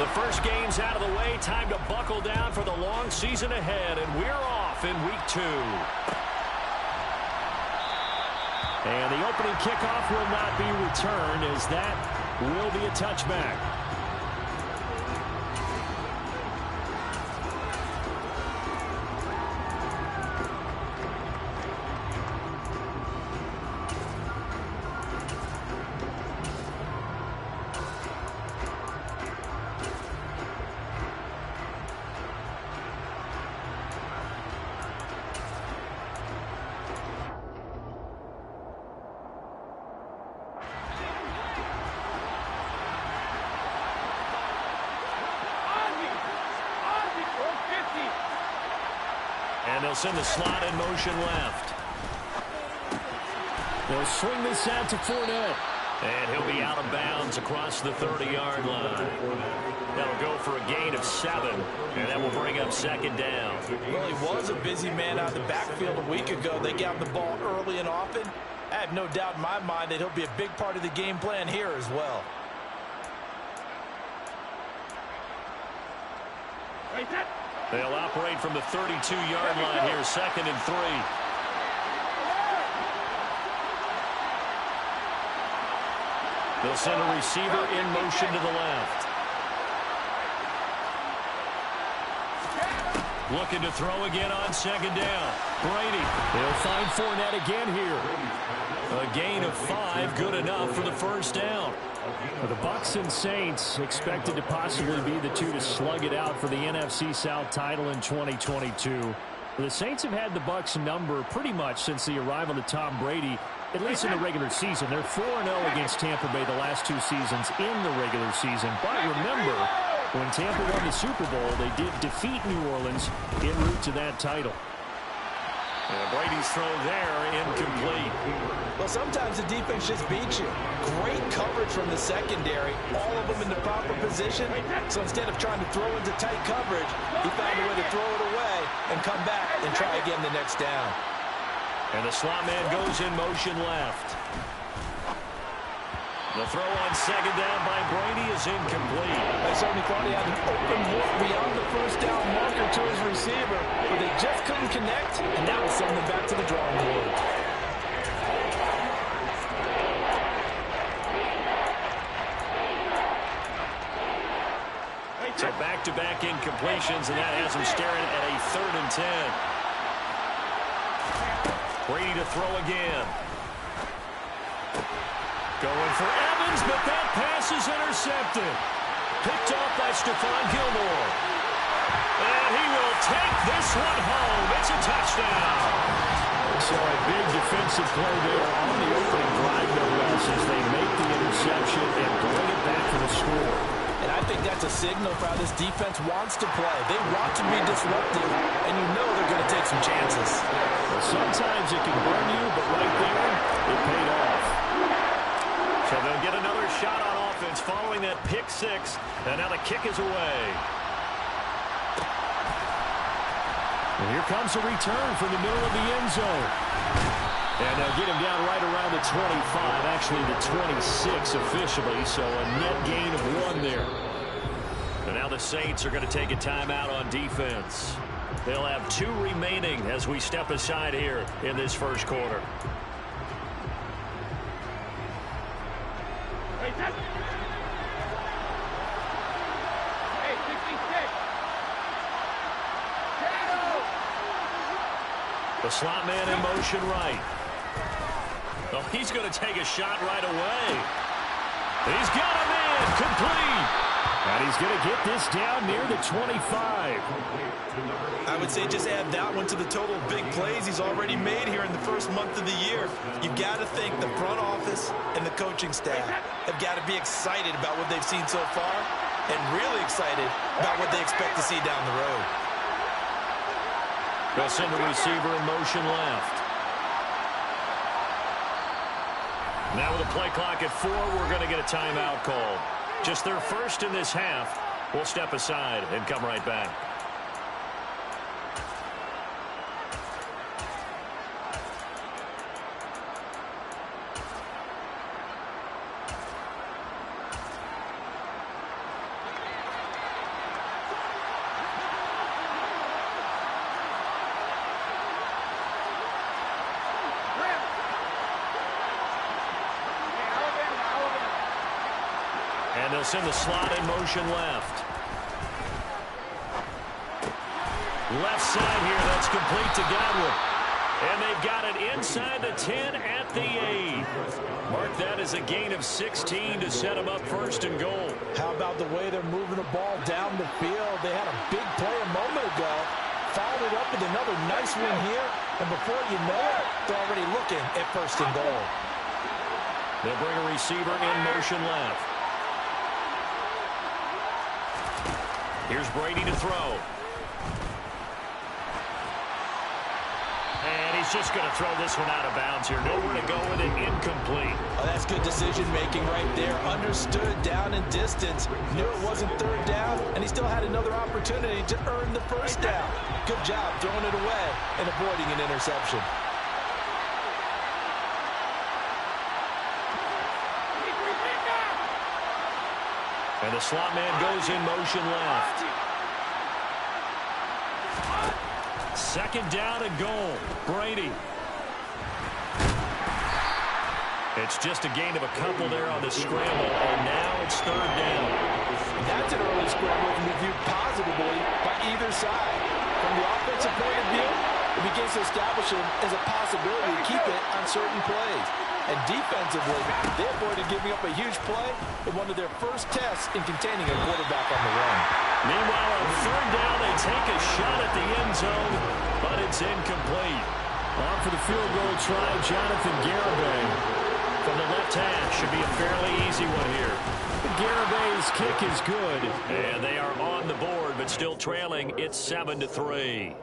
The first game's out of the way. Time to buckle down for the long season ahead, and we're off in week 2. And the opening kickoff will not be returned, as that will be a touchback. And they'll send the slot in motion left. They'll swing this out to Fournette. And he'll be out of bounds across the 30-yard line. That'll go for a gain of 7. And that will bring up second down. Well, he was a busy man out of the backfield a week ago. They got him the ball early and often. I have no doubt in my mind that he'll be a big part of the game plan here as well. They'll operate from the 32-yard line here, 2nd and 3. They'll send a receiver in motion to the left. Looking to throw again on 2nd down. Brady. They'll find Fournette again here. A gain of 5, good enough for the first down. The Bucs and Saints expected to possibly be the two to slug it out for the NFC South title in 2022. The Saints have had the Bucs number pretty much since the arrival of Tom Brady, at least in the regular season. They're 4-0 against Tampa Bay the last 2 seasons in the regular season. But remember, when Tampa won the Super Bowl, they did defeat New Orleans en route to that title. And Brady's throw there, incomplete. Well, sometimes the defense just beats you. Great coverage from the secondary, all of them in the proper position. So instead of trying to throw into tight coverage, he found a way to throw it away and come back and try again the next down. And the slot man goes in motion left. The throw on 2nd down by Brady is incomplete. I certainly thought he had an open look beyond the first down marker to his receiver, but they just couldn't connect, and that will send them back to the drawing board. So back-to-back incompletions, and that has him staring at a 3rd and 10. Brady to throw again. Going for Evans, but that pass is intercepted. Picked off by Stephon Gilmore. And he will take this one home. It's a touchdown. So a big defensive play there on the opening drive, no less, as they make the interception and bring it back for the score. And I think that's a signal for how this defense wants to play. They want to be disruptive, and you know they're going to take some chances. Well, sometimes it can burn you, but right there, it paid off. So they'll get another shot on offense following that pick 6, and now the kick is away. And here comes a return from the middle of the end zone. And they'll get him down right around the 25, actually the 26 officially, so a net gain of 1 there. And now the Saints are going to take a timeout on defense. They'll have 2 remaining as we step aside here in this first quarter. The slot man in motion right. Oh, he's going to take a shot right away. He's got him in, complete. And he's going to get this down near the 25. I would say just add that one to the total of big plays he's already made here in the first month of the year. You've got to think the front office and the coaching staff have got to be excited about what they've seen so far and really excited about what they expect to see down the road. They'll send the receiver in motion left. Now with a play clock at 4, we're going to get a timeout called. Just their first in this half. We'll step aside and come right back. They'll send the slot in motion left. Left side here, that's complete to Godwin. And they've got it inside the 10 at the 8. Mark that as a gain of 16 to set them up first and goal. How about the way they're moving the ball down the field? They had a big play a moment ago. Followed it up with another nice one here. And before you know it, they're already looking at first and goal. They'll bring a receiver in motion left. Here's Brady to throw. And he's just going to throw this one out of bounds here. Nowhere to go with it. Incomplete. Oh, that's good decision-making right there. Understood down and distance. Knew it wasn't third down, and he still had another opportunity to earn the first down. Good job throwing it away and avoiding an interception. And the slot man goes in motion left. Second down and goal. Brady. It's just a gain of a couple there on the scramble, and now it's third down. That's an early scramble to be viewed positively by either side. From the offensive point of view, it begins to establish it as a possibility to keep it on certain plays. And defensively, they avoided giving up a huge play in one of their first tests in containing a quarterback on the run. Meanwhile, on third down, they take a shot at the end zone, but it's incomplete. On for the field goal try, Jonathan Garibay from the left hash. Should be a fairly easy one here. Garibay's kick is good, and they are on the board, but still trailing. It's 7-3.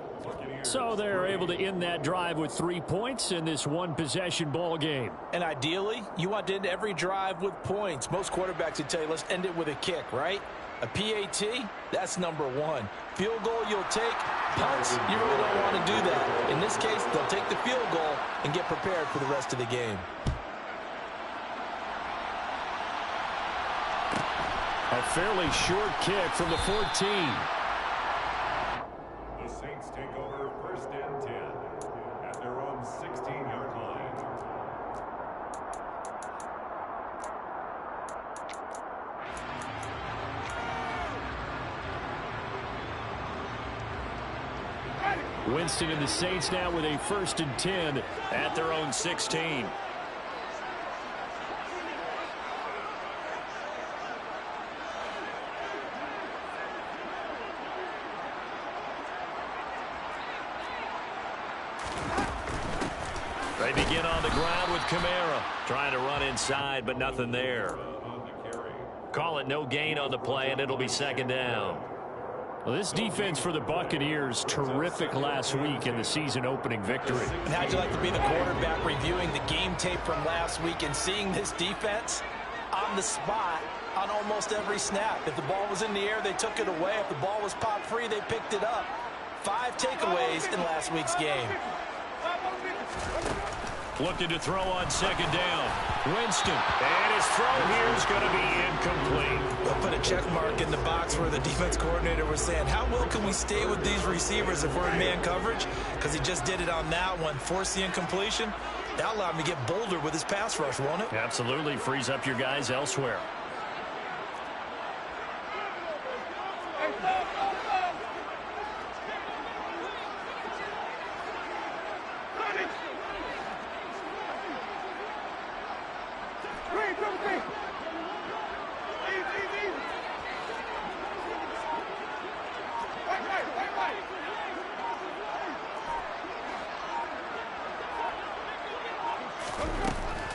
So they're able to end that drive with 3 points in this one-possession ball game. And ideally, you want to end every drive with points. Most quarterbacks would tell you, let's end it with a kick, right? A PAT, that's number one. Field goal you'll take. Punts, you really don't want to do that. In this case, they'll take the field goal and get prepared for the rest of the game. A fairly short kick from the 14. The Saints take over first and 10 at their own 16-yard line. Winston and the Saints now with a first and 10 at their own 16. They begin on the ground with Kamara. Trying to run inside, but nothing there. Call it no gain on the play, and it'll be second down. Well, this defense for the Buccaneers, terrific last week in the season-opening victory. And how'd you like to be the quarterback reviewing the game tape from last week and seeing this defense on the spot on almost every snap? If the ball was in the air, they took it away. If the ball was popped free, they picked it up. 5 takeaways in last week's game. Looking to throw on second down. Winston. And his throw here is going to be incomplete. They'll put a check mark in the box where the defense coordinator was saying, how well can we stay with these receivers if we're in man coverage? Because he just did it on that one. Force the incompletion. That'll allow him to get bolder with his pass rush, won't it? Absolutely. Frees up your guys elsewhere.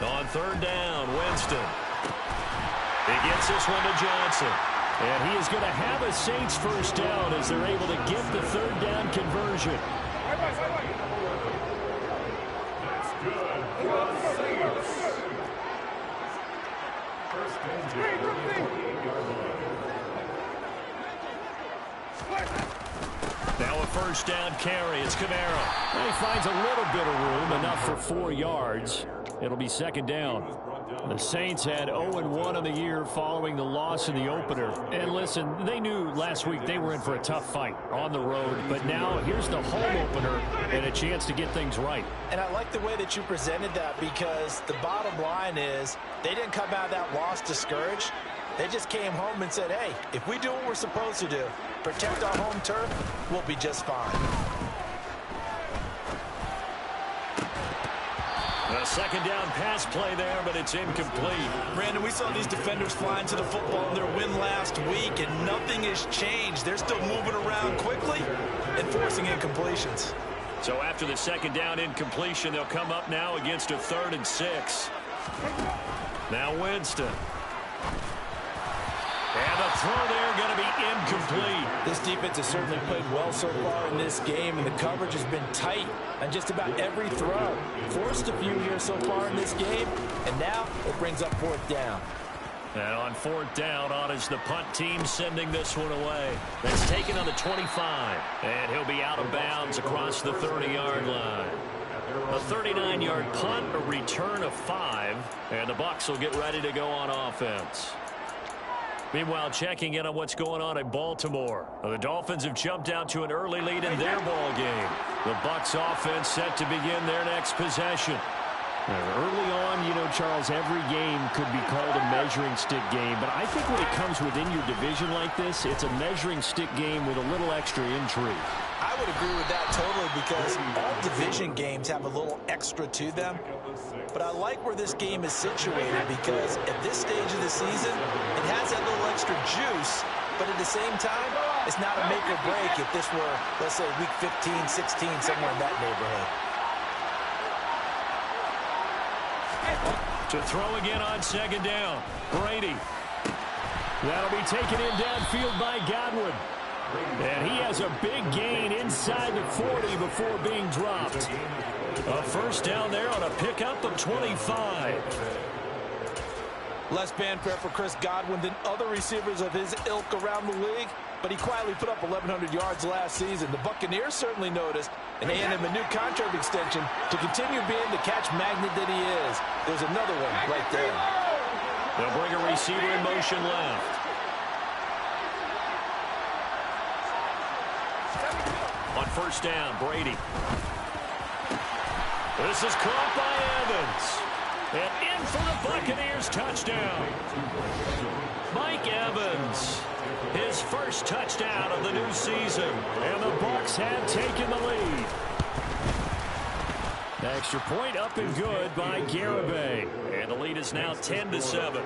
On third down, Winston. He gets this one to Johnson. And he is going to have a Saints first down as they're able to get the third down conversion. That's good for the Saints. First and 10 at the 8-yard line. Now a first down carry. It's Kamara. And he finds a little bit of room, enough for 4 yards. It'll be second down. The Saints had 0-1 on the year following the loss in the opener. And listen, they knew last week they were in for a tough fight on the road. But now here's the home opener and a chance to get things right. And I like the way that you presented that, because the bottom line is they didn't come out of that loss discouraged. They just came home and said, hey, if we do what we're supposed to do, protect our home turf, we'll be just fine. A second down pass play there, but it's incomplete. Brandon, we saw these defenders flying to the football in their win last week, and nothing has changed. They're still moving around quickly and forcing incompletions. So after the second down incompletion, they'll come up now against a 3rd and 6. Now Winston. And the throw there going to be incomplete. This defense has certainly played well so far in this game, and the coverage has been tight on just about every throw. Forced a few here so far in this game, and now it brings up 4th down. And on 4th down, on is the punt team sending this one away. That's taken on the 25. And he'll be out of bounds across the 30-yard line. A 39-yard punt, a return of 5. And the Bucs will get ready to go on offense. Meanwhile, checking in on what's going on in Baltimore. The Dolphins have jumped out to an early lead in their ball game. The Bucs offense set to begin their next possession. Early on, you know, Charles, every game could be called a measuring stick game. But I think when it comes within your division like this, it's a measuring stick game with a little extra intrigue. I would agree with that totally, because all division games have a little extra to them. But I like where this game is situated, because at this stage of the season, it has that little extra juice. But at the same time, it's not a make or break if this were, let's say, week 15, 16, somewhere in that neighborhood. To throw again on second down. Brady. That'll be taken in downfield by Godwin. And he has a big gain inside the 40 before being dropped. A first down there on a pickup of 25. Less fanfare for Chris Godwin than other receivers of his ilk around the league, but he quietly put up 1,100 yards last season. The Buccaneers certainly noticed, and they handed him a new contract extension to continue being the catch magnet that he is. There's another one right there. They'll bring a receiver in motion left. On first down, Brady. This is caught by Evans. And in for the Buccaneers touchdown. Mike Evans, his first touchdown of the new season. And the Bucs have taken the lead. Extra point up and good by Garibay. And the lead is now 10-7.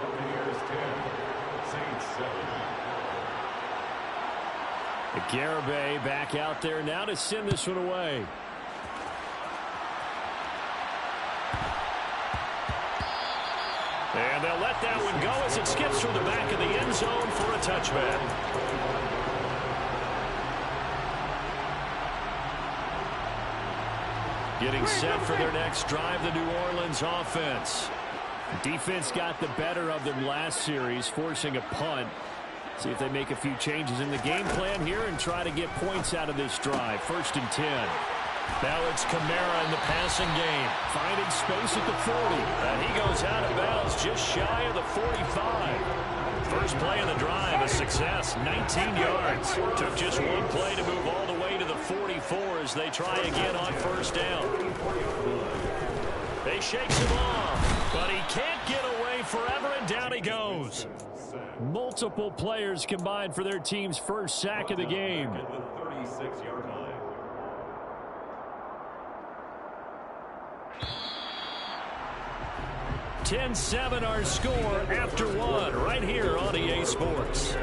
Garibay back out there now to send this one away. And they'll let that one go as it skips through the back of the end zone for a touchback. Getting set for their next drive, the New Orleans offense. Defense got the better of them last series, forcing a punt. See if they make a few changes in the game plan here and try to get points out of this drive. 1st and 10. Now it's Kamara in the passing game. Finding space at the 40. And he goes out of bounds just shy of the 45. First play of the drive, a success, 19 yards. Took just one play to move all the way to the 44 as they try again on first down. They shakes him off, but he can't get away forever, and down he goes. Multiple players combined for their team's first sack of the game. 36-yard line. 10-7 our score after one right here on EA Sports.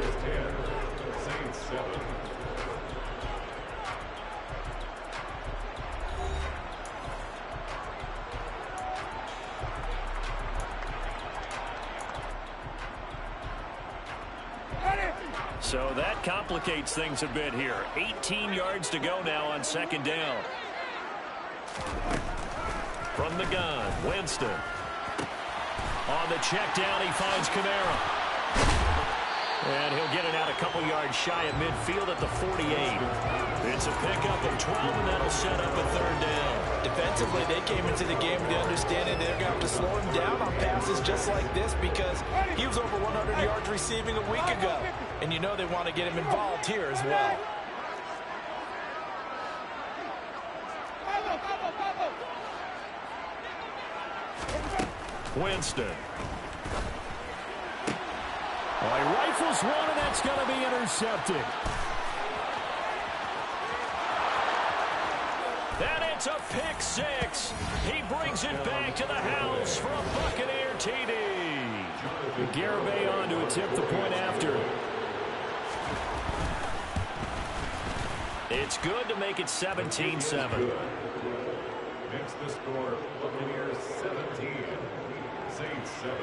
So that complicates things a bit here. 18 yards to go now on second down. From the gun, Winston. On the check down, he finds Kamara. And he'll get it out a couple yards shy of midfield at the 48. It's a pickup of 12, and that'll set up a third down. Defensively, they came into the game with the understanding they're going to have to slow him down on passes just like this, because he was over 100 yards receiving a week ago. And you know they want to get him involved here as well. Oh, he rifles one, and that's going to be intercepted. And it's a pick six. He brings it back to the house for a Buccaneer TD. Garibay on to attempt the point after. It's good to make it 17-7. Makes the score Buccaneers 17, Saints 7.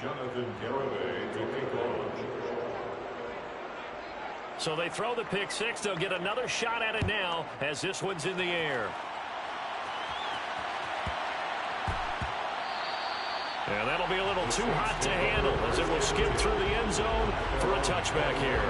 Jonathan Garibay to kick off. So they throw the pick six. They'll get another shot at it now as this one's in the air. And that'll be a little too hot to handle as it will skip through the end zone for a touchback here.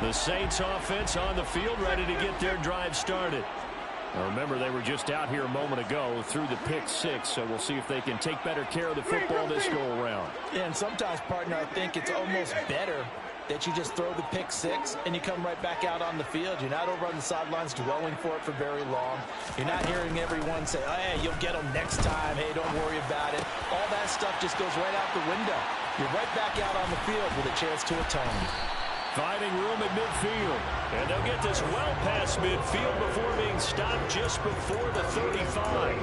The Saints offense on the field, ready to get their drive started. Now remember, they were just out here a moment ago through the pick six, so we'll see if they can take better care of the football this go-around. Yeah, and sometimes, partner, I think it's almost better that you just throw the pick six and you come right back out on the field. You're not over on the sidelines dwelling for it for very long. You're not hearing everyone say, oh, hey, you'll get them next time. Hey, don't worry about it. All that stuff just goes right out the window. You're right back out on the field with a chance to atone. Finding room at midfield. And they'll get this well past midfield before being stopped just before the 35.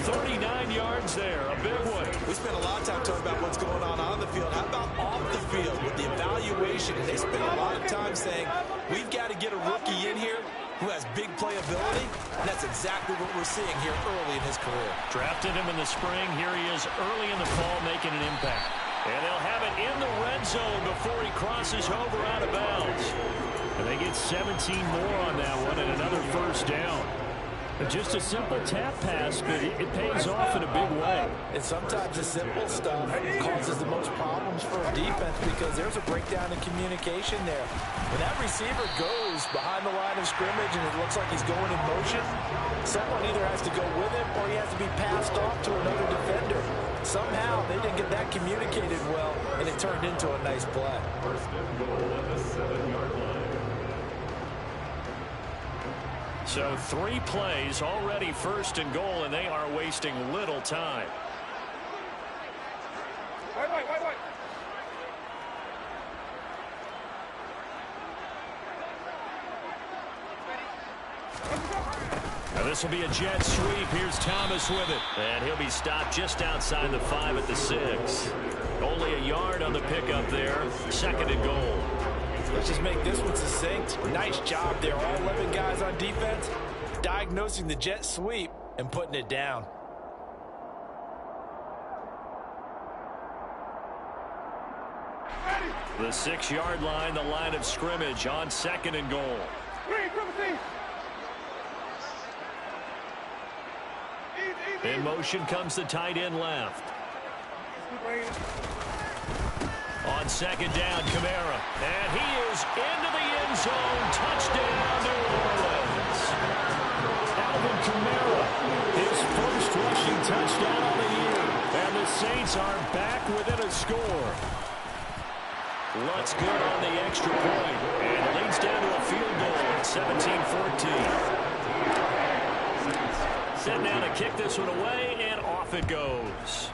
39 yards there, a big one. We spent a lot of time talking about what's going on the field. How about off the field with the evaluation? And they spent a lot of time saying, we've got to get a rookie in here who has big playability. And that's exactly what we're seeing here early in his career. Drafted him in the spring. Here he is early in the fall making an impact. And they'll have it in the red zone before he crosses over out of bounds. And they get 17 more on that one and another first down. Just a simple tap pass, but it pays off in a big way. And sometimes the simple stuff causes the most problems for a defense because there's a breakdown in communication there. When that receiver goes behind the line of scrimmage and it looks like he's going in motion, someone either has to go with him or he has to be passed off to another defender. Somehow they didn't get that communicated well, and it turned into a nice play. First and goal at the 7-yard line. So 3 plays already first and goal, and they are wasting little time. Wait. Now this will be a jet sweep. Here's Thomas with it. And he'll be stopped just outside the 5 at the 6. Only a yard on the pickup there. Second and goal. Let's just make this one succinct. Nice job there. All 11 guys on defense diagnosing the jet sweep and putting it down. The 6-yard line, the line of scrimmage on second and goal. In motion comes the tight end left. On second down, Kamara. And he is into the end zone. Touchdown, New Orleans. Alvin Kamara, his first rushing touchdown of the year. And the Saints are back within a score. Lutz good on the extra point. And it leads down to a field goal at 17-14. Set down to kick this one away, and off it goes.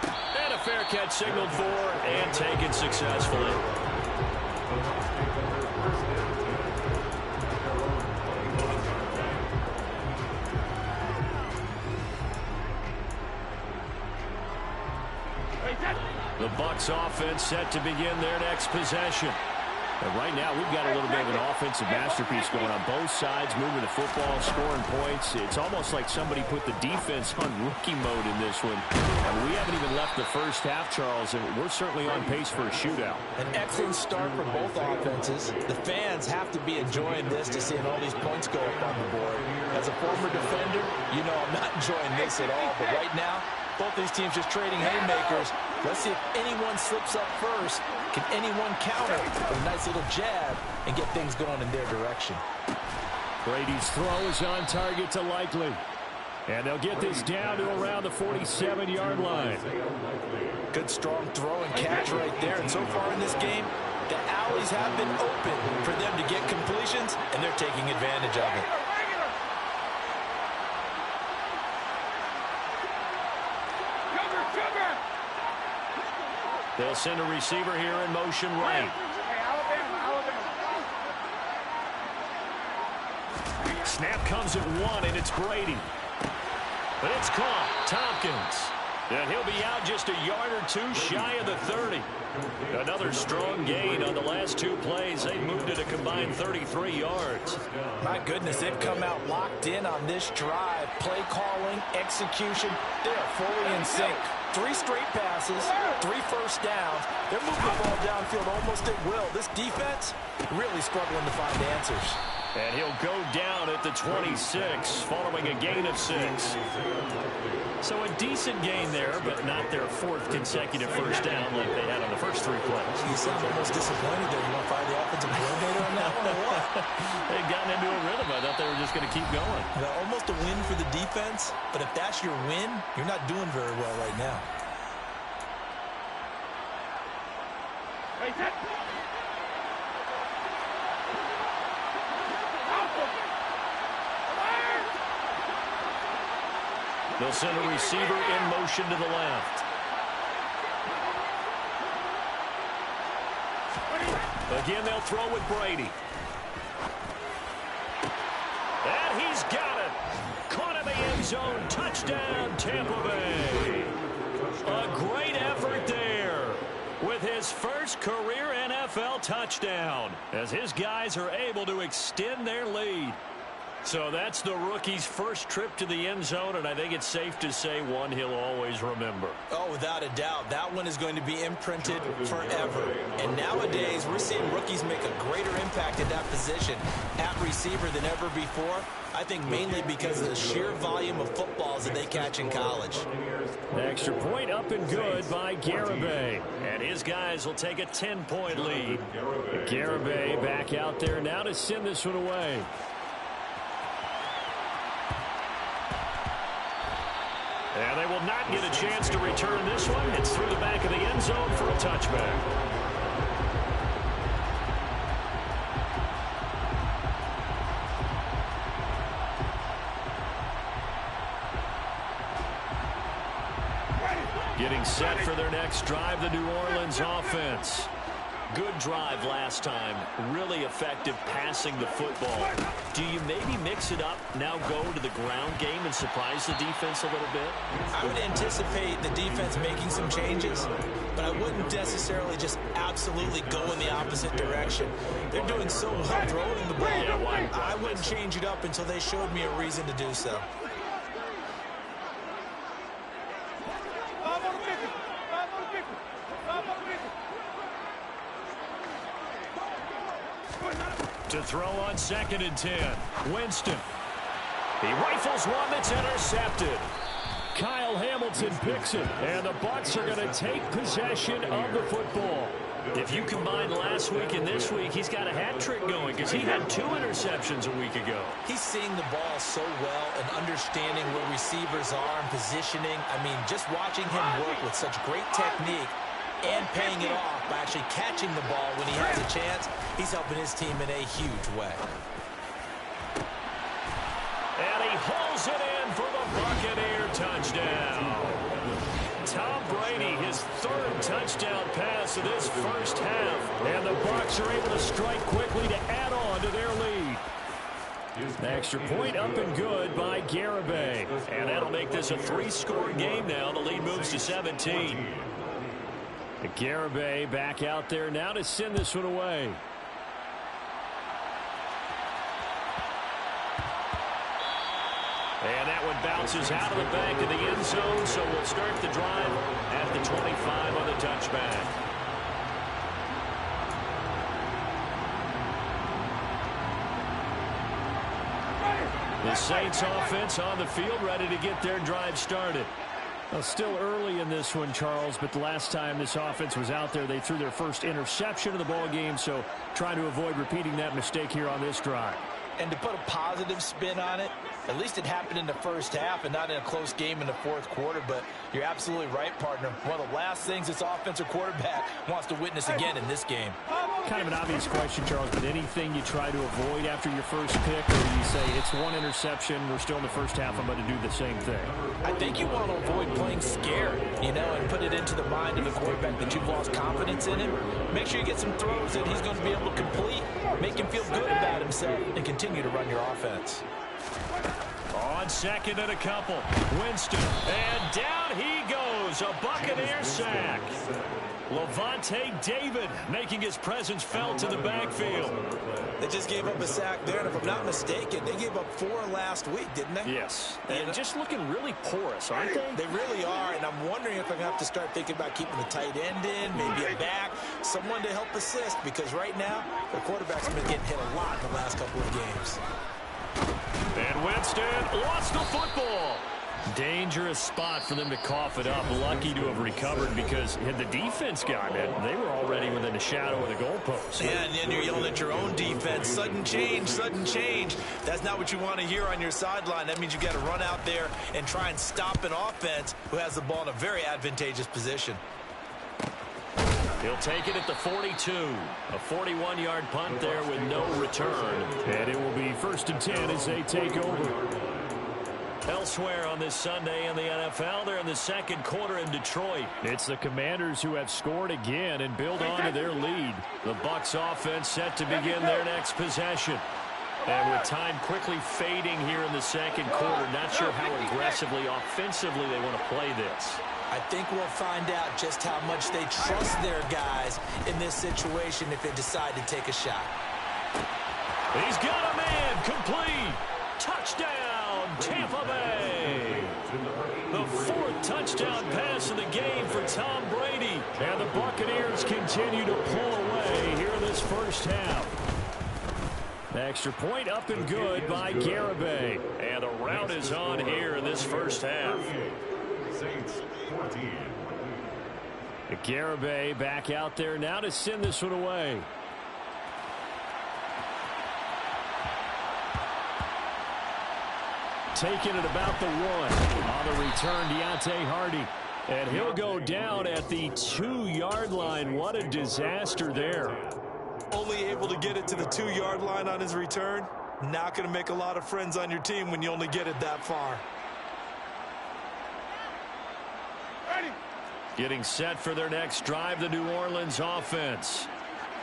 And a fair catch signaled for and taken successfully. The Bucs offense set to begin their next possession. And right now, we've got a little bit of an offensive masterpiece going on both sides, moving the football, scoring points. It's almost like somebody put the defense on rookie mode in this one. And we haven't even left the first half, Charles, and we're certainly on pace for a shootout. An excellent start for both offenses. The fans have to be enjoying this to seeing all these points go up on the board. As a former defender, you know I'm not enjoying this at all. But right now, both these teams just trading haymakers, Let's see if anyone slips up first. Can anyone counter with a nice little jab and get things going in their direction? Brady's throw is on target to Likely. And they'll get this down to around the 47-yard line. Good strong throw and catch right there. And so far in this game, the alleys have been open for them to get completions, and they're taking advantage of it. They'll send a receiver here in motion right. Snap comes at 1, and it's Brady. But it's caught. Tompkins. And he'll be out just a yard or two shy of the 30. Another strong gain on the last 2 plays. They've moved it a combined 33 yards. My goodness, they've come out locked in on this drive. Play calling, execution, they are fully in sync. 3 straight passes, 3 first downs. They're moving the ball downfield almost at will. This defense really struggling to find answers. And he'll go down at the 26, following a gain of 6. So a decent gain there, but not their 4th consecutive first down like they had on the first 3 plays. You sound almost disappointed there. You want to fire the offensive coordinator on that one or what? They've gotten into a rhythm. I thought they were just going to keep going. Well, almost a win for the defense, but if that's your win, you're not doing very well right now. They'll send a receiver in motion to the left. Again, they'll throw with Brady. And he's got it. Caught in the end zone. Touchdown, Tampa Bay. A great effort there with his first career NFL touchdown as his guys are able to extend their lead. So that's the rookie's first trip to the end zone, and I think it's safe to say one he'll always remember. Oh, without a doubt. That one is going to be imprinted forever. And nowadays, we're seeing rookies make a greater impact at that position at receiver than ever before. I think mainly because of the sheer volume of footballs that they catch in college. The extra point up and good by Garibay. And his guys will take a 10-point lead. Garibay back out there now to send this one away. And they will not get a chance to return this one. It's through the back of the end zone for a touchback. Getting set for their next drive, the New Orleans offense. Good drive last time. Really effective passing the football. Do you maybe mix it up, now go to the ground game and surprise the defense a little bit? I would anticipate the defense making some changes, but I wouldn't necessarily just absolutely go in the opposite direction. They're doing so well throwing the ball. Yeah, I wouldn't change it up until they showed me a reason to do so. To throw on 2nd and 10. Winston. He rifles one that's intercepted. Kyle Hamilton picks it, and the Bucs are going to take possession of the football. If you combine last week and this week, he's got a hat trick going because he had 2 interceptions a week ago. He's seeing the ball so well and understanding where receivers are and positioning. I mean, just watching him work with such great technique and paying it off by actually catching the ball when he has a chance, he's helping his team in a huge way. And he hauls it in for the Buccaneer touchdown. Tom Brady, his 3rd touchdown pass of this first half. And the Bucs are able to strike quickly to add on to their lead. The extra point up and good by Garibay. And that'll make this a 3-score game now. The lead moves to 17. Garibay back out there now to send this one away. And that one bounces out of the back of the end zone, so we'll start the drive at the 25 on the touchback. The Saints offense on the field ready to get their drive started. Well, still early in this one, Charles, but the last time this offense was out there, they threw their first interception of the ball game, so trying to avoid repeating that mistake here on this drive. And to put a positive spin on it, at least it happened in the first half and not in a close game in the fourth quarter. But you're absolutely right, partner. One of the last things this offensive quarterback wants to witness again in this game. Kind of an obvious question, Charles, but anything you try to avoid after your first pick, or do you say it's one interception, we're still in the first half, I'm going to do the same thing? I think you want to avoid playing scared, and put it into the mind of the quarterback that you've lost confidence in him. Make sure you get some throws that he's going to be able to complete, make him feel good about himself, and continue to run your offense. On second and a couple, Winston, and down he goes, a Buccaneer sack. Levante David making his presence felt in the backfield. They just gave up a sack there, and if I'm not mistaken, they gave up 4 last week, didn't they? Yes, and just looking really porous, aren't they? They really are, and I'm wondering if I'm going to have to start thinking about keeping the tight end in, maybe a back, someone to help assist, because right now, the quarterback's been getting hit a lot in the last couple of games. And Winston lost the football. Dangerous spot for them to cough it up. Lucky to have recovered because had the defense gotten it, they were already within the shadow of the goalpost. Yeah, and then you're yelling at your own defense. Sudden change, sudden change. That's not what you want to hear on your sideline. That means you got to run out there and try and stop an offense who has the ball in a very advantageous position. He'll take it at the 42. A 41-yard punt there with no return. And it will be 1st and 10 as they take over. Elsewhere on this Sunday in the NFL, they're in the second quarter in Detroit. It's the Commanders who have scored again and build on to their lead. The Bucs offense set to begin their next possession. And with time quickly fading here in the second quarter, not sure how aggressively, offensively they want to play this. I think we'll find out just how much they trust their guys in this situation if they decide to take a shot. He's got a man, complete. Touchdown, Tampa Bay. The 4th touchdown pass of the game for Tom Brady. And the Buccaneers continue to pull away here in this first half. Extra point up and good by Garibay. And the route is on here in this first half. Saints 14. Garibay back out there now to send this one away. Taking it about the 1. On the return, Deontay Hardy. And he'll go down at the 2-yard line. What a disaster there. Only able to get it to the 2-yard line on his return. Not going to make a lot of friends on your team when you only get it that far. Getting set for their next drive, the New Orleans offense.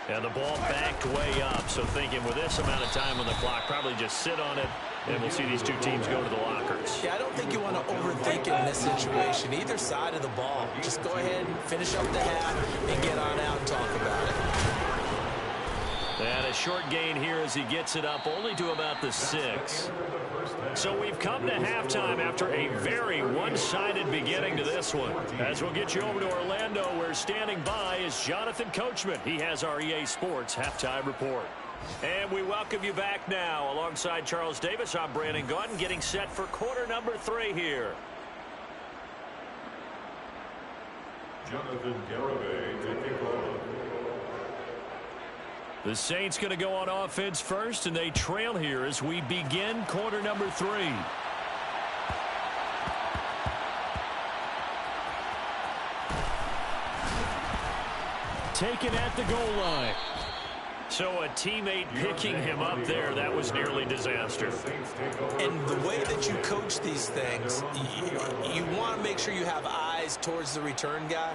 And the ball backed way up. So thinking with this amount of time on the clock, probably just sit on it. And we'll see these two teams go to the lockers. Yeah, I don't think you want to overthink it in this situation. Either side of the ball. Just go ahead and finish up the half and get on out and talk about it. And a short gain here as he gets it up only to about the 6. So we've come to halftime after a very one-sided beginning to this one. As we'll get you over to Orlando, where standing by is Jonathan Coachman. He has our EA Sports halftime report. And we welcome you back now. Alongside Charles Davis, I'm Brandon Gunn, getting set for quarter number 3 here. Jonathan Garibay taking over. The Saints going to go on offense first, and they trail here as we begin quarter number 3. Taken at the goal line. So a teammate picking him up there, that was nearly disaster. And the way that you coach these things, you want to make sure you have eyes towards the return guy,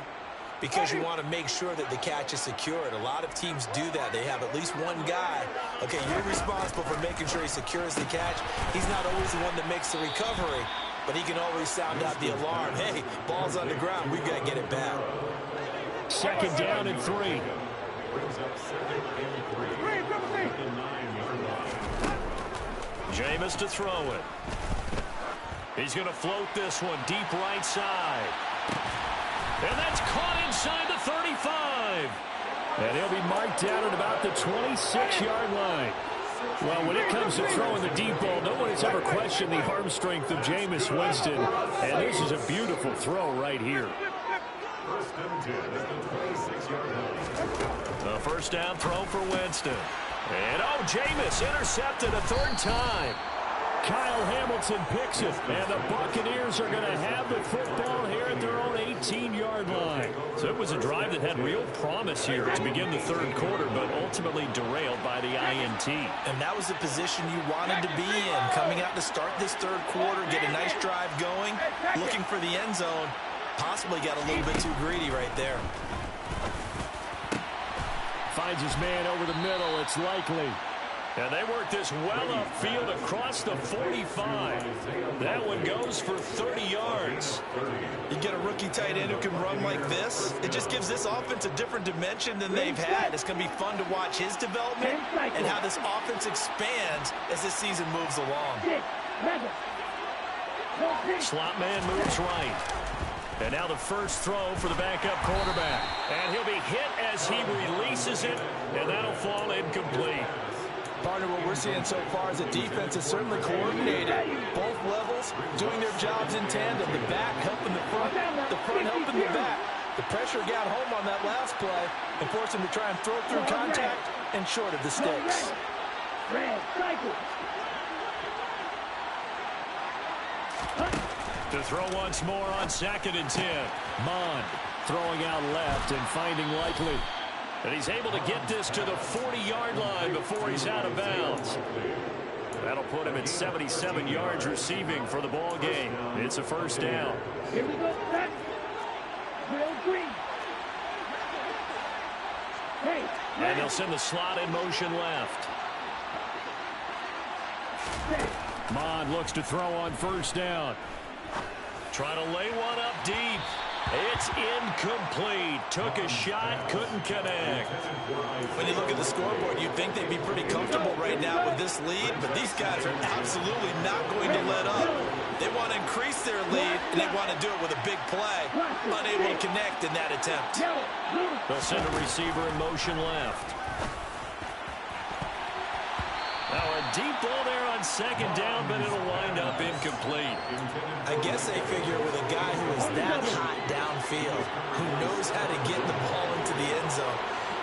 because you want to make sure that the catch is secured. A lot of teams do that. They have at least one guy. Okay, you're responsible for making sure he secures the catch. He's not always the one that makes the recovery, but he can always sound out the alarm. Hey, ball's on the ground. We've got to get it back. 2nd down and 3. Brings up 2nd and 3. At the 9-yard line. Jameis to throw it. He's going to float this one deep right side. And that's caught inside the 35. And he'll be marked down at about the 26-yard line. Well, when it comes to throwing the deep ball, no one has ever questioned the arm strength of Jameis Winston. And this is a beautiful throw right here. First and 10 at the 26-yard line. A first down throw for Winston. And, oh, Jameis intercepted a third time. Kyle Hamilton picks it, and the Buccaneers are going to have the football here at their own 18-yard line. So it was a drive that had real promise here to begin the third quarter, but ultimately derailed by the INT. And that was the position you wanted to be in, coming out to start this third quarter, get a nice drive going, looking for the end zone. Possibly got a little bit too greedy right there. Finds his man over the middle. It's Likely. And they work this well upfield across the 45. That one goes for 30 yards. You get a rookie tight end who can run like this, it just gives this offense a different dimension than they've had. It's going to be fun to watch his development and how this offense expands as this season moves along. Slot man moves right. And now the first throw for the backup quarterback. And he'll be hit as he releases it, and that'll fall incomplete. Partner, what we're seeing so far is the defense is certainly coordinated. Both levels doing their jobs in tandem. The back helping the front helping the back. The pressure got home on that last play and forced him to try and throw through contact and short of the sticks. To throw once more on 2nd and 10. Mond throwing out left and finding Likely. And he's able to get this to the 40-yard line before he's out of bounds. That'll put him at 77 yards receiving for the ball game. It's a first down. Here we go, set. Real green. Hey. And they'll send the slot in motion left. Mond looks to throw on first down. Trying to lay one up deep. It's incomplete. Took a shot, couldn't connect. When you look at the scoreboard, you'd think they'd be pretty comfortable right now with this lead, but these guys are absolutely not going to let up. They want to increase their lead, and they want to do it with a big play. Unable to connect in that attempt. They'll send a receiver in motion left. Now a deep ball there on 2nd down, but it'll wind up incomplete. I guess they figure with a guy who is that hot downfield, who knows how to get the ball into the end zone,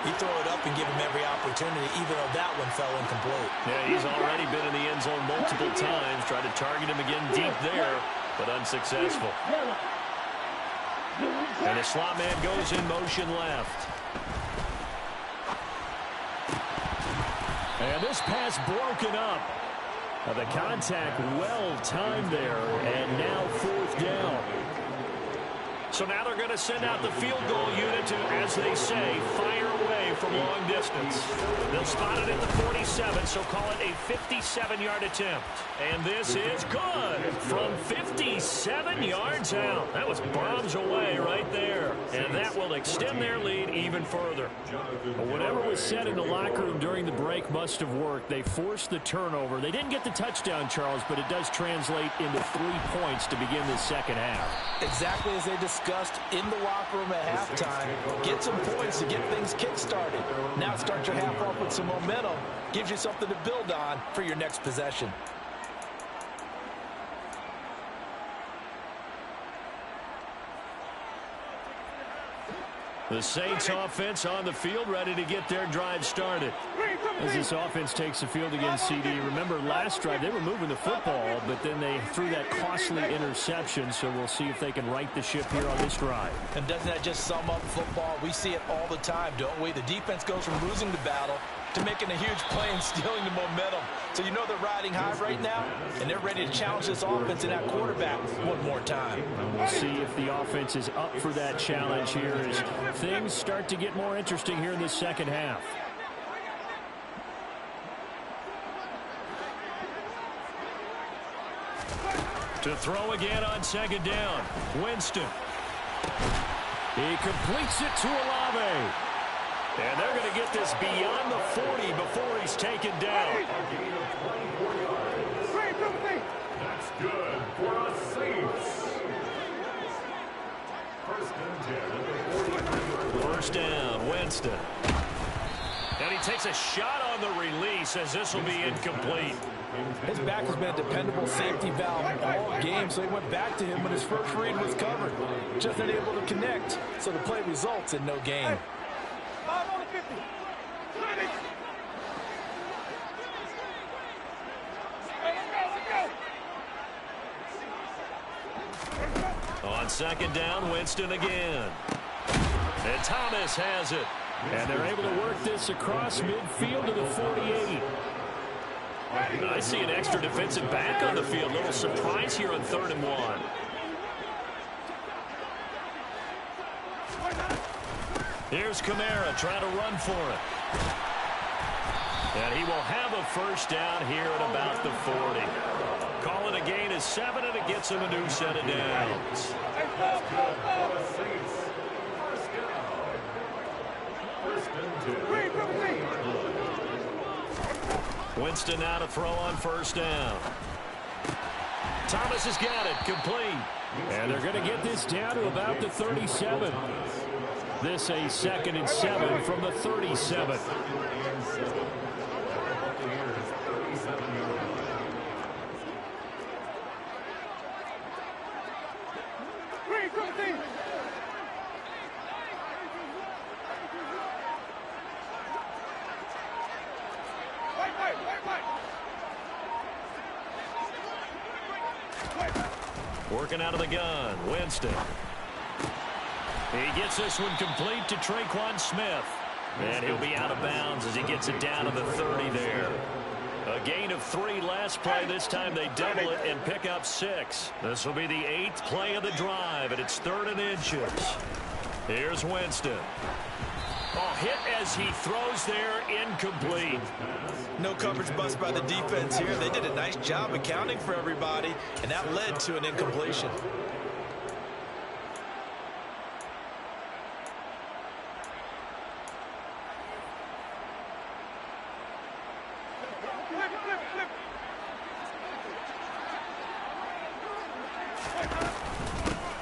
you throw it up and give him every opportunity, even though that one fell incomplete. Yeah, he's already been in the end zone multiple times. Tried to target him again deep there, but unsuccessful. And the slot man goes in motion left. And this pass broken up. The contact well timed there, and now 4th down. So now they're going to send out the field goal unit to, as they say, fire away from long distance. They'll spot it at the 47, so call it a 57-yard attempt. And this is good from 57 yards out. That was bombs away right there. And that will extend their lead even further. But whatever was said in the locker room during the break must have worked. They forced the turnover. They didn't get the touchdown, Charles, but it does translate into 3 points to begin the second half. Exactly as they discussed in the locker room at halftime. Get some points to get things kick-started. Now start your half off with some momentum. Gives you something to build on for your next possession. The Saints offense on the field, ready to get their drive started. As this offense takes the field against CD, remember last drive they were moving the football, but then they threw that costly interception, so we'll see if they can right the ship here on this drive. And doesn't that just sum up football? We see it all the time, don't we? The defense goes from losing the battle to making a huge play and stealing the momentum. So you know they're riding high right now, and they're ready to challenge this offense and that quarterback one more time. We'll see if the offense is up for that challenge here as things start to get more interesting here in the second half. To throw again on 2nd down. Winston. He completes it to Olave. And they're going to get this beyond the 40 before he's taken down. That's good for a Saints. First and 10 at the 43. First down, Winston. And he takes a shot on the release as this will be incomplete. His back has been a dependable safety valve all game, so he went back to him when his first read was covered. Just unable to connect, so the play results in no gain. On second down, Winston again. And Thomas has it. And they're able to work this across midfield to the 48. I see an extra defensive back on the field. Little surprise here on 3rd and 1. Here's Kamara trying to run for it. And he will have a first down here at about the 40. Call it a gain of 7, and it gets him a new set of downs. Winston now to throw on first down. Thomas has got it, complete. And they're going to get this down to about the 37. This a 2nd and 7 from the 37. Working out of the gun, Winston. He gets this one complete to Traquan Smith. And he'll be out of bounds as he gets it down to the 30 there. A gain of 3 last play. This time they double it and pick up 6. This will be the 8th play of the drive, and it's 3rd and inches. Here's Winston. Oh, hit as he throws there, incomplete. No coverage bust by the defense here. They did a nice job accounting for everybody, and that led to an incompletion.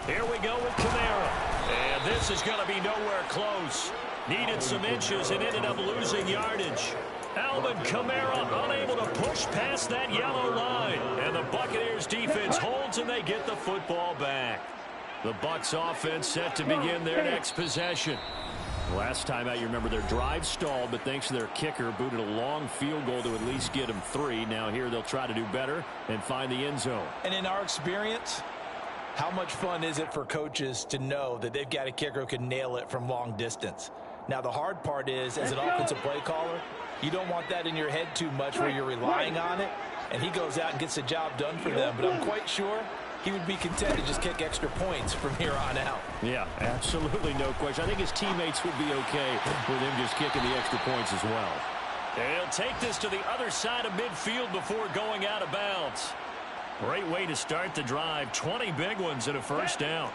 Here we go with Kamara. And this is going to be nowhere close. Needed some inches and ended up losing yardage. Alvin Kamara unable to push past that yellow line. And the Buccaneers defense holds and they get the football back. The Bucs offense set to begin their next possession. Last time out, you remember their drive stalled, but thanks to their kicker, booted a long field goal to at least get them 3. Now here they'll try to do better and find the end zone. And in our experience, how much fun is it for coaches to know that they've got a kicker who can nail it from long distance? Now, the hard part is, as an offensive play caller, you don't want that in your head too much where you're relying on it, and he goes out and gets the job done for them. But I'm quite sure he would be content to just kick extra points from here on out. Yeah, absolutely no question. I think his teammates would be okay with him just kicking the extra points as well. They'll take this to the other side of midfield before going out of bounds. Great way to start the drive. 20 big ones and a first down.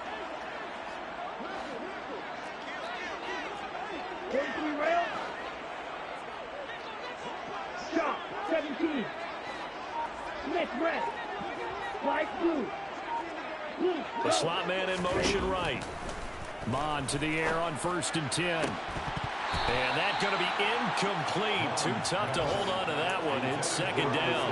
Stop. 17. Smith red. Light blue. Blue. The slot man in motion right. Mon to the air on 1st and 10. And that's going to be incomplete. Too tough to hold on to that one. It's 2nd down.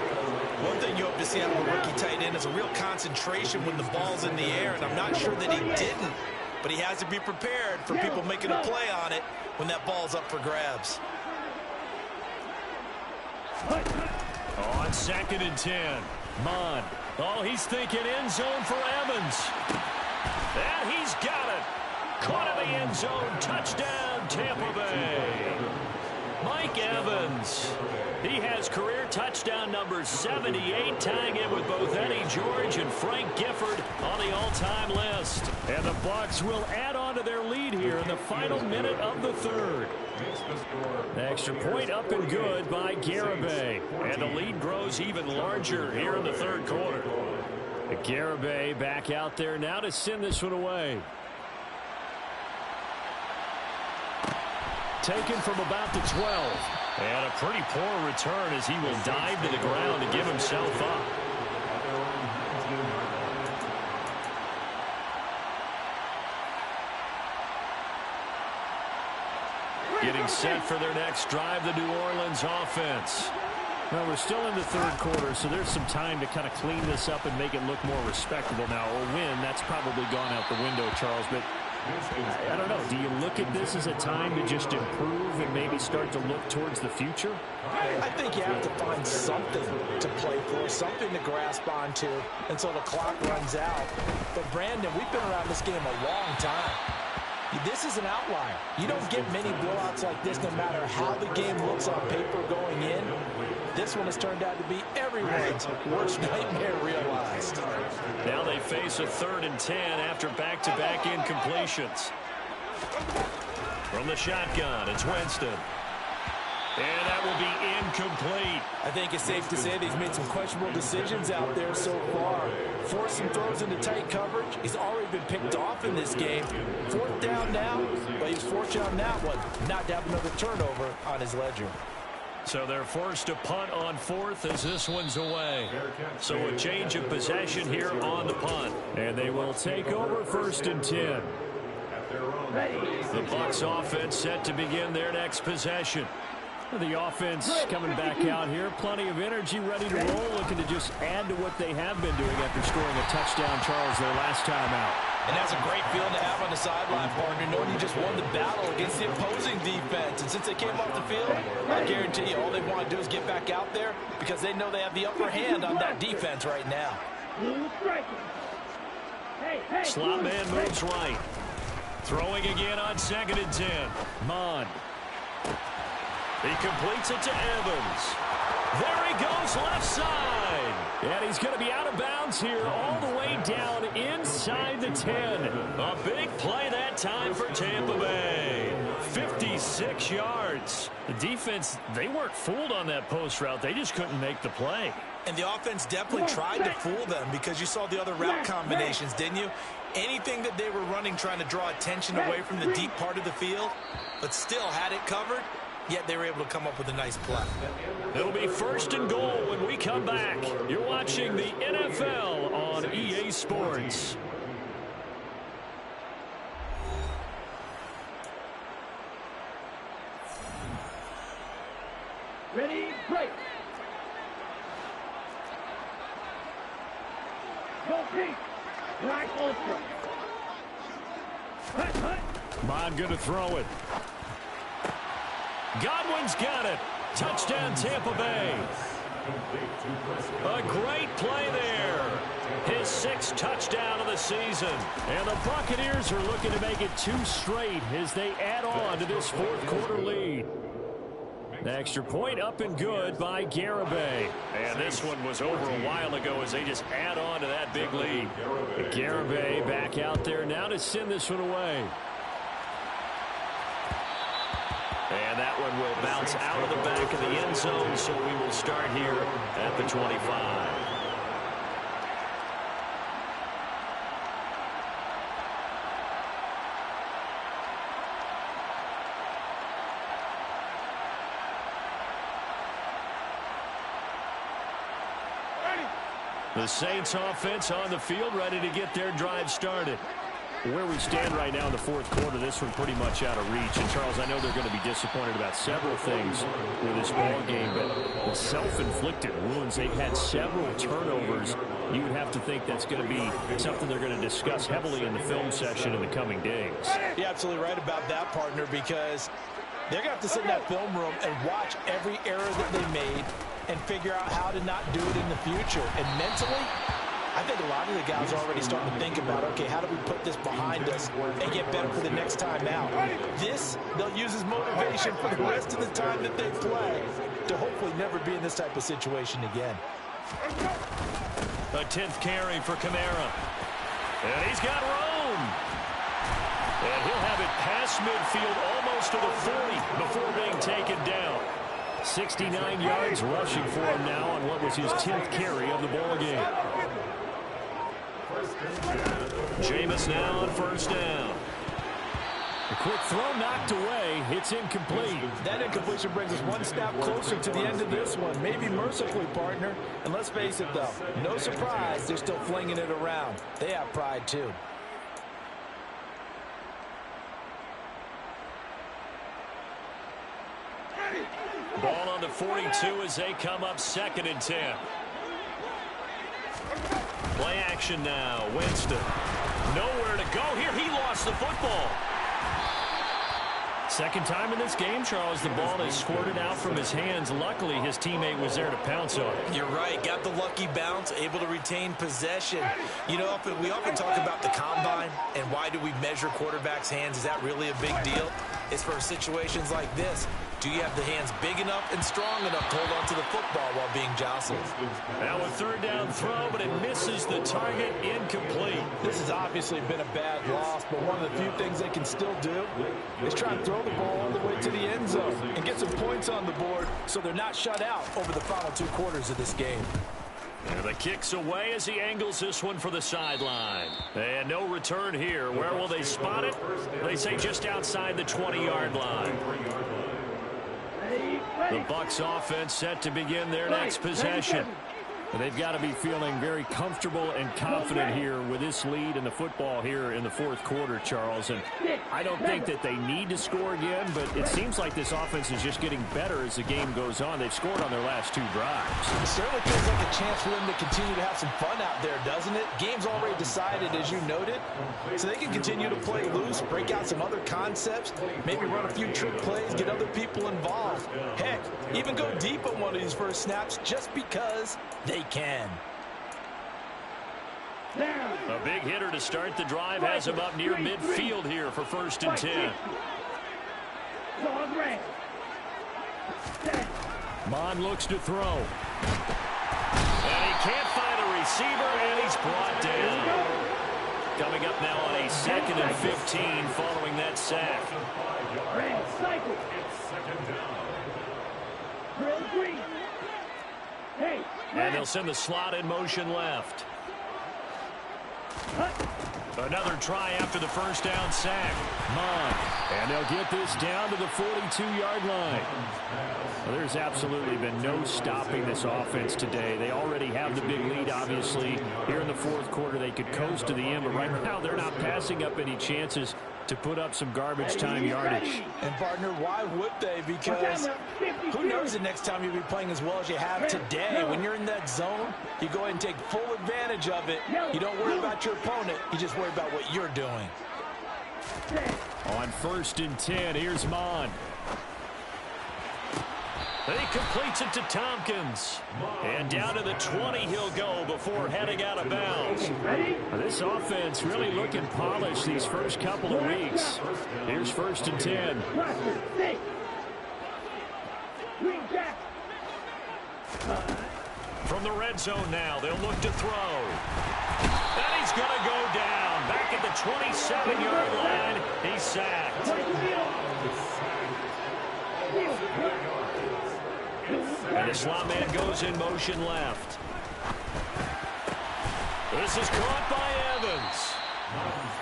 One thing you hope to see out of a rookie tight end is a real concentration when the ball's in the air, and I'm not sure that he didn't, but he has to be prepared for people making a play on it when that ball's up for grabs. On 2nd and 10. Mon. Oh, he's thinking end zone for Evans. And he's got it. Caught in the end zone. Touchdown, Tampa Bay. Mike Evans. He has career touchdown number 78, tying it with both Eddie George and Frank Gifford on the all-time list. And the Bucs will add on to their lead here in the final minute of the 3rd. The extra point up and good by Garibay. And the lead grows even larger here in the 3rd quarter. Garibay back out there now to send this one away. Taken from about the 12. And a pretty poor return as he will dive to the ground to give himself up. Getting set for their next drive, the New Orleans offense. Well, we're still in the third quarter, so there's some time to kind of clean this up and make it look more respectable now. Or win, that's probably gone out the window, Charles. But I don't know. Do you look at this as a time to just improve and maybe start to look towards the future? I think you have to find something to play for, something to grasp onto until the clock runs out. But, Brandon, we've been around this game a long time. This is an outlier. You don't get many blowouts like this no matter how the game looks on paper going in. This one has turned out to be everyone's worst nightmare realized. Now they face a 3rd and 10 after back-to-back incompletions. From the shotgun, it's Winston. And that will be incomplete. I think it's safe to say that he's made some questionable decisions out there so far. Forced some throws into tight coverage. He's already been picked off in this game. 4th down now, but he's fortunate on that one not to have another turnover on his ledger. So they're forced to punt on 4th as this one's away. So a change of possession here on the punt. And they will take over 1st and 10. The Bucs offense set to begin their next possession. The offense coming back out here. Plenty of energy, ready to roll, looking to just add to what they have been doing after scoring a touchdown, Charles, their last time out. And that's a great feeling to have on the sideline, partner, knowing you just won the battle against the opposing defense. And since they came off the field, I guarantee you all they want to do is get back out there because they know they have the upper hand on that defense right now. Slot man moves right. Throwing again on 2nd and 10. Mond. He completes it to Evans. There he goes, left side. And he's going to be out of bounds here all the way down inside the 10. A big play that time for Tampa Bay. 56 yards. The defense, they weren't fooled on that post route. They just couldn't make the play. And the offense definitely tried to fool them because you saw the other route combinations, didn't you? Anything that they were running trying to draw attention away from the deep part of the field, but still had it covered. Yet they were able to come up with a nice play. It'll be 1st and goal when we come back. You're watching the NFL on EA Sports. Ready, break. Go pink. Black ultra. Hut, hut. Mond going to throw it. Godwin's got it. Touchdown, Tampa Bay. A great play there. His 6th touchdown of the season. And the Buccaneers are looking to make it 2 straight as they add on to this 4th quarter lead. The extra point up and good by Garibay. And this one was over a while ago as they just add on to that big lead. Garibay back out there now to send this one away. And that one will bounce out of the back of the end zone, so we will start here at the 25. The Saints offense on the field, ready to get their drive started. Where we stand right now in the 4th quarter, this one pretty much out of reach. And, Charles, I know they're going to be disappointed about several things with this ball game, but the self-inflicted wounds, they've had several turnovers. You would have to think that's going to be something they're going to discuss heavily in the film session in the coming days. You're absolutely right about that, partner, because they're going to have to sit in that film room and watch every error that they made and figure out how to not do it in the future. And mentally, I think a lot of the guys are already starting to think about, okay, how do we put this behind us and get better for the next time out? This, they'll use as motivation for the rest of the time that they play to hopefully never be in this type of situation again. A 10th carry for Kamara. And he's got room. And he'll have it past midfield almost to the 40 before being taken down. 69 yards rushing for him now on what was his 10th carry of the ball game. Jameis now on 1st down. A quick throw knocked away. It's incomplete. That incompletion brings us one step closer to the end of this one. Maybe mercifully, partner. And let's face it, though, no surprise, they're still flinging it around. They have pride, too. Ball on the 42 as they come up 2nd and 10. Play action now. Winston. Nowhere to go here. He lost the football. Second time in this game, Charles, the ball has squirted out from his hands. Luckily, his teammate was there to pounce on it. You're right. Got the lucky bounce, able to retain possession. You know, we often talk about the combine and why do we measure quarterbacks' hands. Is that really a big deal? It's for situations like this. Do you have the hands big enough and strong enough to hold on to the football while being jostled? Now a 3rd down throw, but it misses the target. Incomplete. This has obviously been a bad loss, but one of the few things they can still do is try and throw the ball all the way to the end zone and get some points on the board so they're not shut out over the final 2 quarters of this game. And the kick's away as he angles this one for the sideline. And no return here. Where will they spot it? They say just outside the 20-yard line. The Bucs offense set to begin their next possession. They've got to be feeling very comfortable and confident here with this lead in the football here in the 4th quarter, Charles. And I don't think that they need to score again, but it seems like this offense is just getting better as the game goes on. They've scored on their last 2 drives. It certainly feels like a chance for them to continue to have some fun out there, doesn't it? Game's already decided, as you noted, so they can continue to play loose, break out some other concepts, maybe run a few trick plays, get other people involved. Heck, even go deep on one of these first snaps just because they can. A big hitter to start the drive has him up near midfield here for 1st and 10. Mon looks to throw. And he can't find a receiver, and he's brought down. Coming up now on a 2nd and 15 following that sack. And they'll send the slot in motion left. Another try after the 1st down sack. Mon. And they'll get this down to the 42-yard line. Well, there's absolutely been no stopping this offense today. They already have the big lead, obviously. Here in the 4th quarter, they could coast to the end, but right now they're not passing up any chances to put up some garbage time yardage. And, partner, why would they? Because who knows the next time you'll be playing as well as you have today. When you're in that zone, you go ahead and take full advantage of it. You don't worry about your opponent. You just worry about what you're doing. On 1st and 10, here's Mon. He completes it to Tompkins. And down to the 20 he'll go before heading out of bounds. This offense really looking polished these first couple of weeks. Here's 1st and 10. From the red zone now, they'll look to throw. And he's going to go down. Back at the 27-yard line, he's sacked. And the slot man goes in motion left. This is caught by Evans.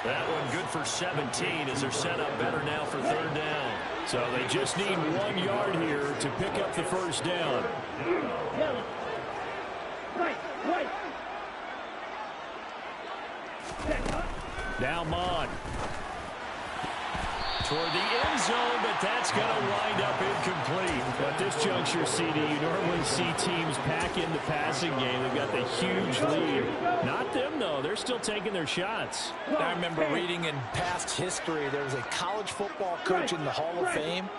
That one good for 17 as they're set up better now for 3rd down. So they just need 1 yard here to pick up the 1st down. Now Mon. Toward the end zone, but that's going to wind up incomplete. At this juncture, CD, you normally see teams pack in the passing game. They've got the huge lead. Not them, though. They're still taking their shots. I remember reading in past history, there was a college football coach in the Hall of Fame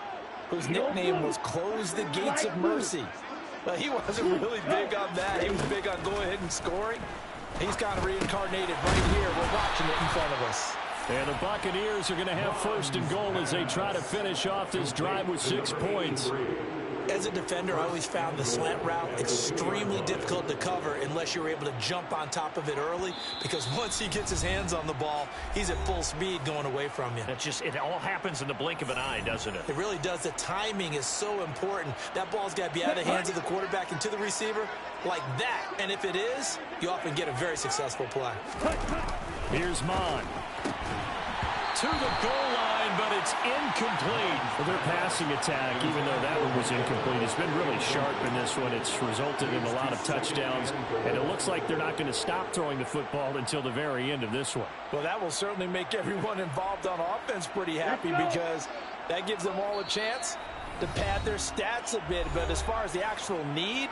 whose nickname was Close the Gates of Mercy. But he wasn't really big on that. He was big on go ahead and scoring. He's kind of reincarnated right here. We're watching it in front of us. And the Buccaneers are going to have 1st and goal as they try to finish off this drive with 6 points. As a defender, I always found the slant route extremely difficult to cover unless you're able to jump on top of it early, because once he gets his hands on the ball, he's at full speed going away from you. It all happens in the blink of an eye, doesn't it? It really does. The timing is so important. That ball's got to be out of the hands of the quarterback and to the receiver like that. And if it is, you often get a very successful play. Here's Mon. To the goal line, but it's incomplete. Well, their passing attack, even though that one was incomplete, has been really sharp in this one. It's resulted in a lot of touchdowns, and it looks like they're not going to stop throwing the football until the very end of this one. Well, that will certainly make everyone involved on offense pretty happy, because that gives them all a chance to pad their stats a bit, but as far as the actual need,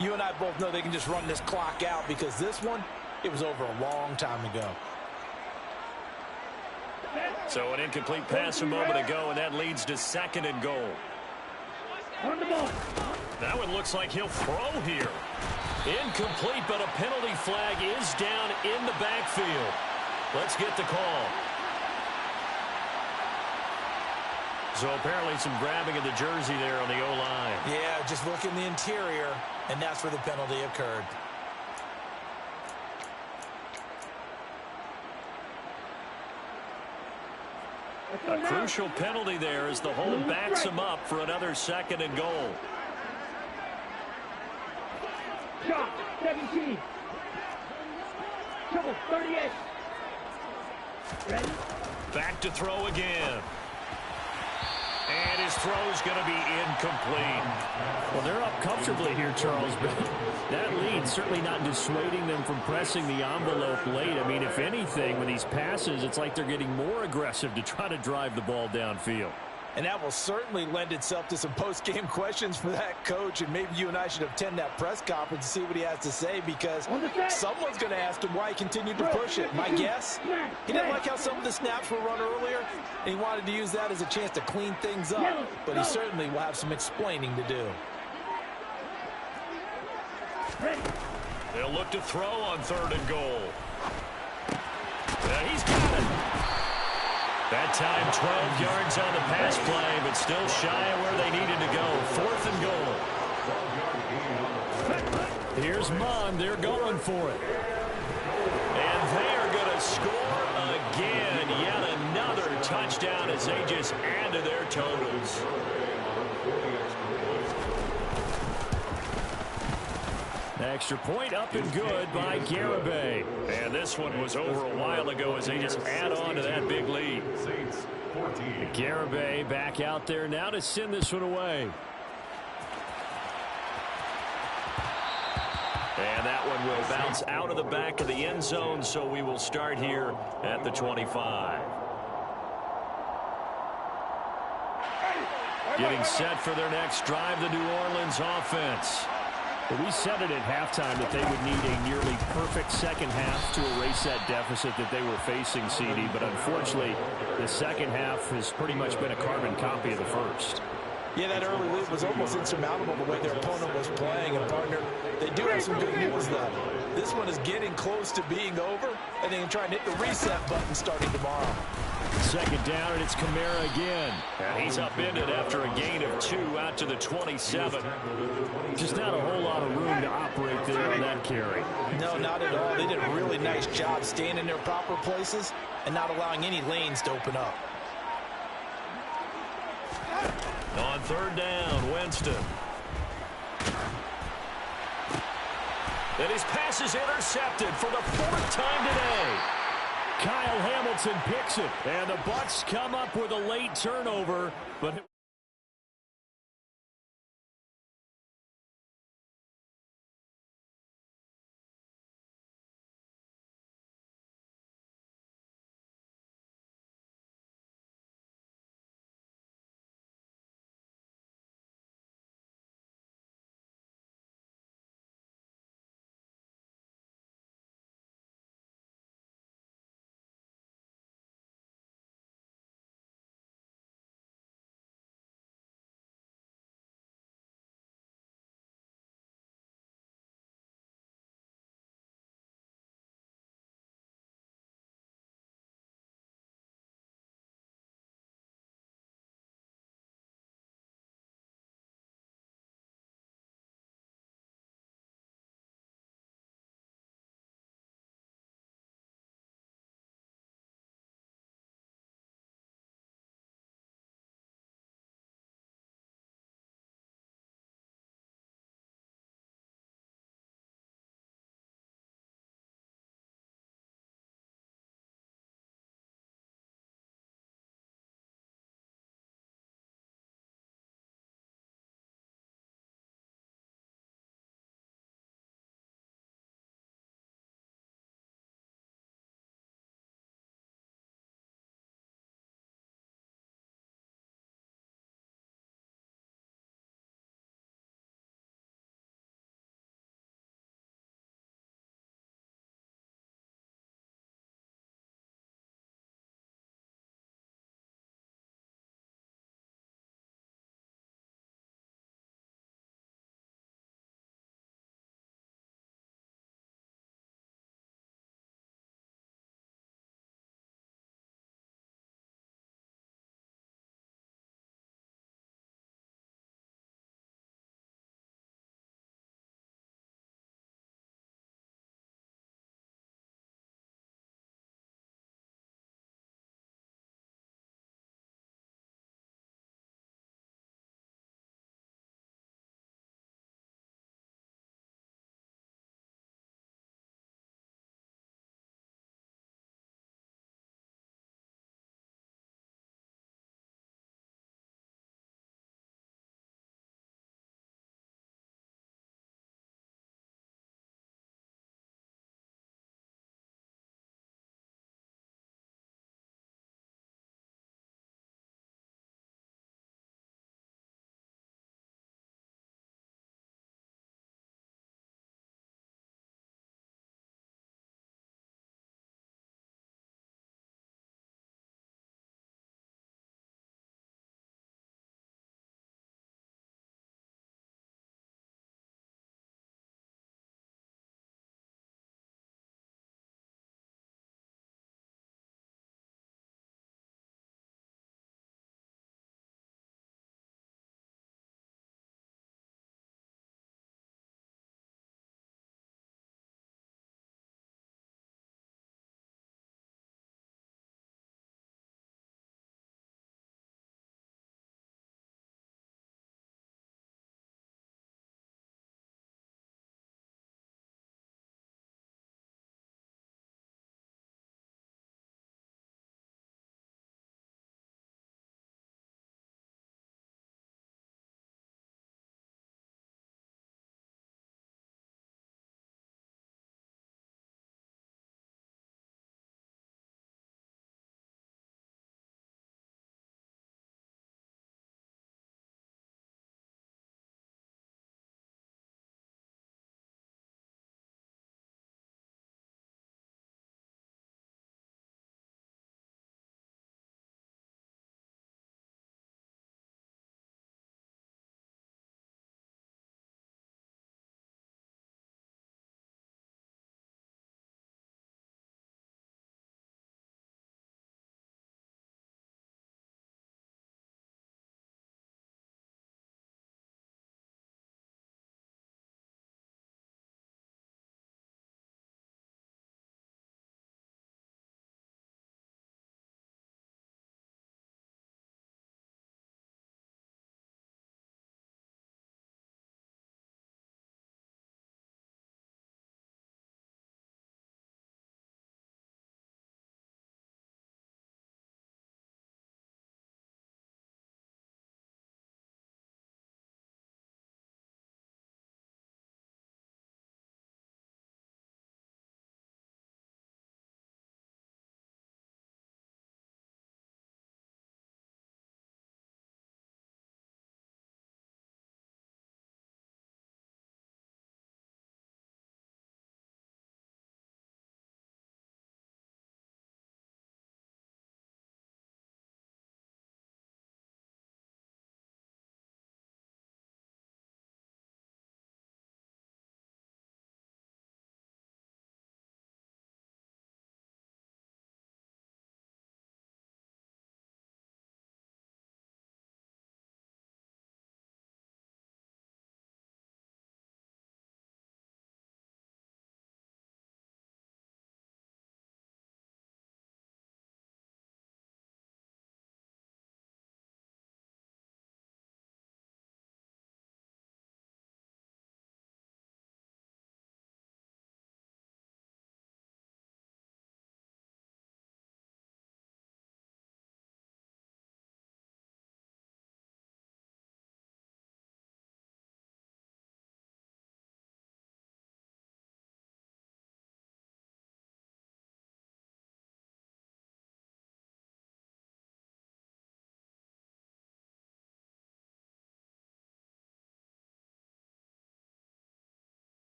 you and I both know they can just run this clock out because this one, it was over a long time ago. So an incomplete pass a moment ago, and that leads to 2nd and goal. On the ball. That one looks like he'll throw here. Incomplete, but a penalty flag is down in the backfield. Let's get the call. So apparently some grabbing of the jersey there on the O-line. Yeah, just look in the interior, and that's where the penalty occurred. A crucial penalty there as the hold backs him up for another 2nd and goal. Shot, 17. Trouble, 38. Ready? Back to throw again. And his throw's going to be incomplete. Well, they're up comfortably here, Charles, but that lead certainly not dissuading them from pressing the envelope late. I mean, if anything, with these passes, it's like they're getting more aggressive to try to drive the ball downfield. And that will certainly lend itself to some post-game questions for that coach, and maybe you and I should attend that press conference to see what he has to say, because someone's going to ask him why he continued to push it. My guess, he didn't like how some of the snaps were run earlier, and he wanted to use that as a chance to clean things up, but he certainly will have some explaining to do. They'll look to throw on 3rd and goal. Yeah, he's got it. That time 12 yards on the pass play, but still shy of where they needed to go. 4th and goal. Here's Mon. They're going for it. And they are going to score again. Yet another touchdown as they just add to their totals. Extra point up and good by Garibay. And this one was over a while ago as they just add on to that big lead. Garibay back out there now to send this one away. And that one will bounce out of the back of the end zone, so we will start here at the 25. Getting set for their next drive, the New Orleans offense. Well, we said it at halftime that they would need a nearly perfect second half to erase that deficit that they were facing, CD. But unfortunately, the second half has pretty much been a carbon copy of the first. Yeah, that early lead was almost insurmountable the way their opponent was playing. And, partner, they do have some good news, though. This one is getting close to being over, and they can try and hit the reset button starting tomorrow. 2nd down, and it's Kamara again. And he's upended after a gain of 2 out to the 27. Just not a whole lot of room to operate there on that carry. No, not at all. They did a really nice job staying in their proper places and not allowing any lanes to open up. On 3rd down, Winston. And his pass is intercepted for the 4th time today. Kyle Hamilton picks it, and the Bucs come up with a late turnover, but